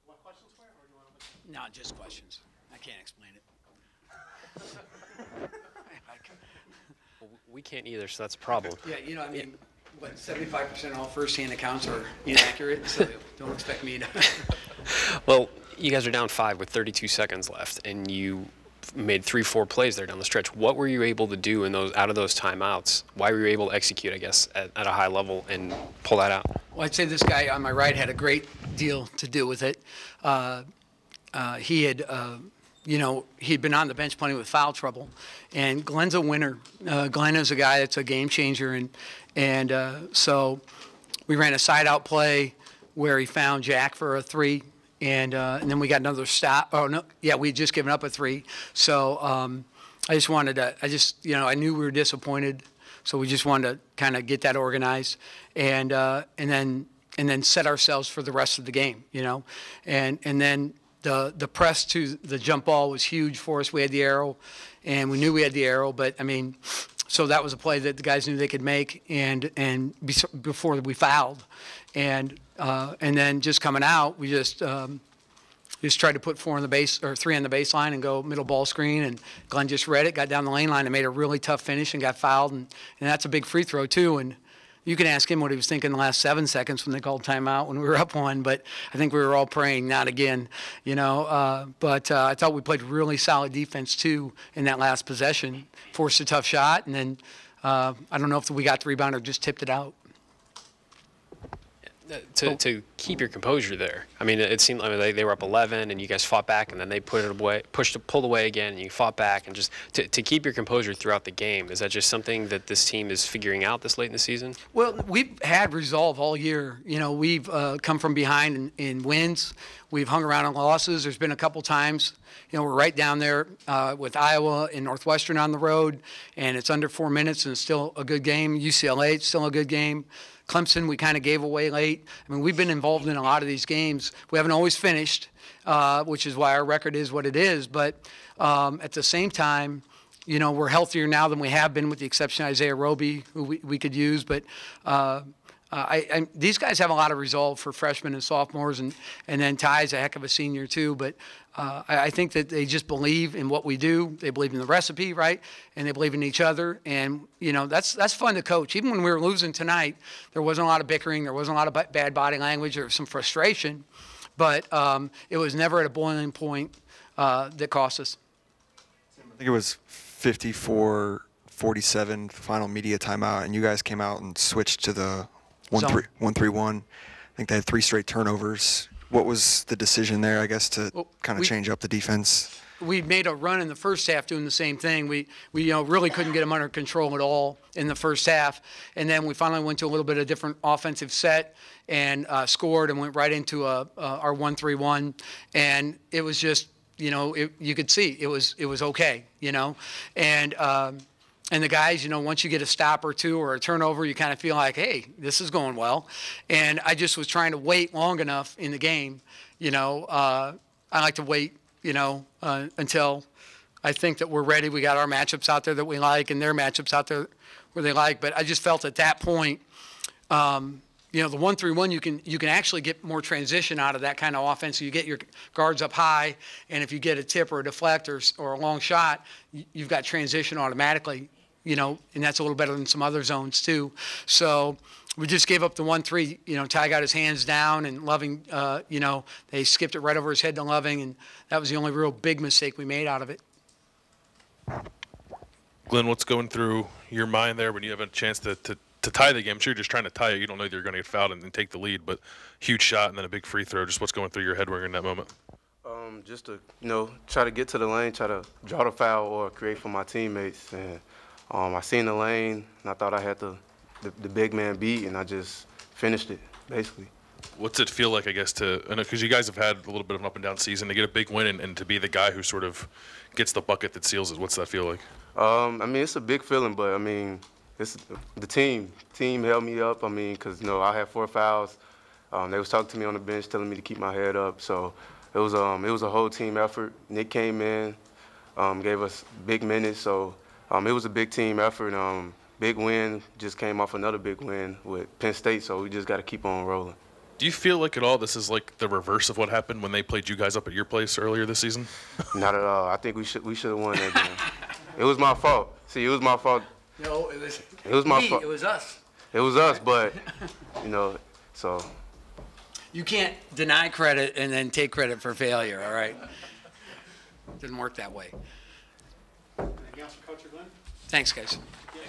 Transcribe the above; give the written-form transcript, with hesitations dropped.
what questions were, or do you want to? No, just questions. I can't explain it. We can't either, so that's a problem. Yeah, I mean, what, 75% of all first-hand accounts are inaccurate, so don't expect me to. Well, you guys are down 5 with 32 seconds left, and you made 3-4 plays there down the stretch. What were you able to do in those out of those timeouts? Why were you able to execute, I guess, at a high level and pull that out? Well, I'd say this guy on my right had a great deal to do with it. He had, he'd been on the bench plenty with foul trouble, and Glenn's a winner. Glenn is a guy that's a game changer, and so we ran a side-out play where he found Jack for a 3. And then we got another stop. Oh, no. Yeah, we had just given up a 3. So I just wanted to, I knew we were disappointed. So we just wanted to kind of get that organized and then set ourselves for the rest of the game, And then the press to the jump ball was huge for us. We had the arrow, and we knew we had the arrow. But, I mean, so that was a play that the guys knew they could make and before we fouled. And then just coming out, we just tried to put 4 on the base or 3 on the baseline and go middle ball screen. And Glenn just read it, got down the lane line, and made a really tough finish and got fouled. And that's a big free throw too. And you can ask him what he was thinking the last 7 seconds when they called timeout when we were up 1. But I think we were all praying not again, But I thought we played really solid defense too in that last possession, forced a tough shot, and then I don't know if we got the rebound or just tipped it out. To keep your composure there. I mean, it seemed like they were up 11, and you guys fought back, and then they pulled away again, and you fought back, and just to keep your composure throughout the game. Is that just something that this team is figuring out this late in the season? Well, we've had resolve all year. We've come from behind in wins. We've hung around on losses. There's been a couple times. We're right down there with Iowa and Northwestern on the road, and it's under 4 minutes, and it's still a good game. UCLA, it's still a good game. Clemson, we kind of gave away late. I mean, we've been involved in a lot of these games. We haven't always finished, which is why our record is what it is. But at the same time, we're healthier now than we have been, with the exception of Isaiah Roby, who we could use. But these guys have a lot of resolve for freshmen and sophomores, and then Ty's a heck of a senior too. But I think that they just believe in what we do. They believe in the recipe, right? And they believe in each other. And, that's fun to coach. Even when we were losing tonight, there wasn't a lot of bickering. There wasn't a lot of bad body language. There was some frustration. But it was never at a boiling point that cost us. I think it was 54-47 final media timeout, and you guys came out and switched to the 1-3-1. I think they had 3 straight turnovers. What was the decision there, I guess, to kind of change up the defense? We made a run in the first half doing the same thing. We really couldn't get them under control at all in the first half. And then we finally went to a little bit of different offensive set and scored and went right into our 1-3-1. And it was just, you could see it was okay, And the guys, once you get a stop or 2 or a turnover, you kind of feel like, hey, this is going well. And I just was trying to wait long enough in the game. I like to wait, until I think that we're ready. We got our matchups out there that we like and their matchups out there where they like. But I just felt at that point, the 1-3-1, you can actually get more transition out of that kind of offense. So you get your guards up high, and if you get a tip or a deflect or a long shot, you've got transition automatically. And that's a little better than some other zones too. So we just gave up the 1-3. Ty got his hands down, and Loving, they skipped it right over his head to Loving, and that was the only real big mistake we made out of it. Glenn, what's going through your mind there when you have a chance to tie the game? I'm sure you're just trying to tie it. You don't know that you're going to get fouled and take the lead, but huge shot and then a big free throw. Just what's going through your head when you're in that moment? Just to, try to get to the lane, try to draw the foul or create for my teammates. And I seen the lane, and I thought I had the big man beat, and I just finished it, basically. What's it feel like, I guess, because you guys have had a little bit of an up-and-down season, to get a big win and to be the guy who sort of gets the bucket that seals it? What's that feel like? It's a big feeling, but, it's the team. Team held me up, because, I had 4 fouls. They was talking to me on the bench, telling me to keep my head up. So it was a whole team effort. Nick came in, gave us big minutes. So it was a big team effort. Big win, just came off another big win with Penn State, so we just got to keep on rolling. Do you feel like at all this is like the reverse of what happened when they played you guys up at your place earlier this season? Not at all. I think we should have won that game. It was my fault. See, it was my fault. No, It was my fault. It was us. It was us, but so. You can't deny credit and then take credit for failure, all right? Didn't work that way. Anything else for Coach or Glenn? Thanks, guys.